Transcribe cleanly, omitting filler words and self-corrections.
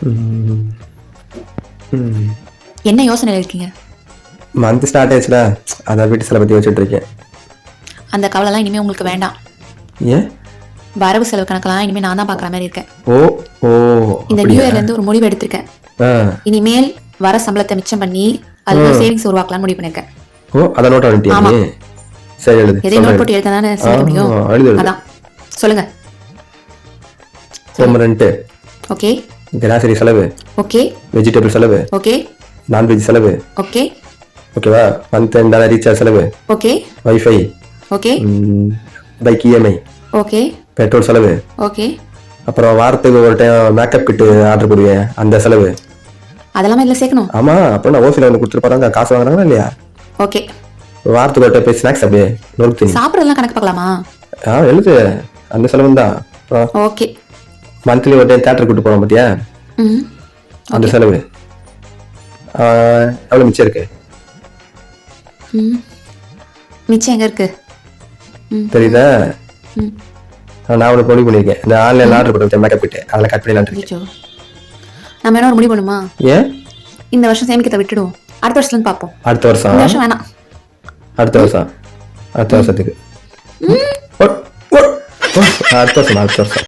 ம். ம். என்ன யோசனையில் இருக்கீங்க? மந்த் ஸ்டார்ட் ஆயிடுச்சுல, அதான் வீட்டு செலவு பற்றி வச்சுட்டு இருக்கேன். அந்த கவலைலாம் இனிமேல் உங்களுக்கு வேண்டாம். ஏன்? வரவு செலவு கணக்கெல்லாம் இனிமேல் நான் தான் பார்க்குற மாதிரி இருக்கேன். ஓ ஓ இந்த நியூ இயர்லேருந்து ஒரு முடிவு எடுத்திருக்கேன். இனிமேல் வர சம்பளத்தை மிச்சம் பண்ணி அதுக்கு சேவிங்ஸ் உருவாக்கலாம்னு முடிவு பண்ணிருக்கேன். ஓ அதை நோட் பண்ணிட்டியா? சரி எழுது. எதையும் நோட் போட்டு எழுதானே சொல்ல முடியும். அதான் சொல்லுங்க. Home rent, okay. கிராசரி செலவு, ஓகே. வெஜிடபிள் செலவு, ஓகே. நான்வெஜ் செலவு, ஓகே. ஓகேவா? மந்த் எண்டான ரீசார்ஜ் செலவு, okay. Wifi, okay. Bike EMI, okay. Petrol செலவு, ஓகே. அப்புறம் வாரத்துக்கு ஒரு டைம் மேக்கப் கிட்டு ஆர்டர் போடுவேன், அந்த செலவு. அதெல்லாம் இதில் சேர்க்கணும். ஆமா, அப்புறம் நான் ஓசியில் வந்து கொடுத்துருப்பாங்க, காசு வாங்குறாங்களா இல்லையா? ஓகே. வாரத்துக்கு ஒரு டைம் போய் ஸ்நாக்ஸ் அப்படியே நொறுக்கு தண்ணி சாப்பிட்றதெல்லாம் கணக்கு பார்க்கலாமா? எழுது. அந்த செலவு தான். அப்புறம் ஓகே. மந்த்லி ஒரு டைம் தேட்டர் கூட்டு போறோம் பார்த்தியா, ம். அந்த செலவு. எவ்வளோ மிச்சம் இருக்கு? ம். மிச்சம் எங்க இருக்கு? தெரியுதா? ம். நான் ஒன்று முடிவு பண்ணியிருக்கேன். இந்த ஆன்லைனில் ஆர்டர் போட்டு மேக்கப் கிட்டு அதில் கட் பண்ணிடலான் இருக்கேன். ஐயோ, நம்ம என்ன ஒரு முடிவு பண்ணுமா? ஏன்? இந்த வருஷம் சேமிக்கத்தை விட்டுடுவோம். அடுத்த வருஷத்துலேருந்து பார்ப்போம். அடுத்த வருஷம்? இந்த வருஷம் வேணாம். அடுத்த வருஷம், அடுத்த வருஷத்துக்கு அடுத்த வருஷம்.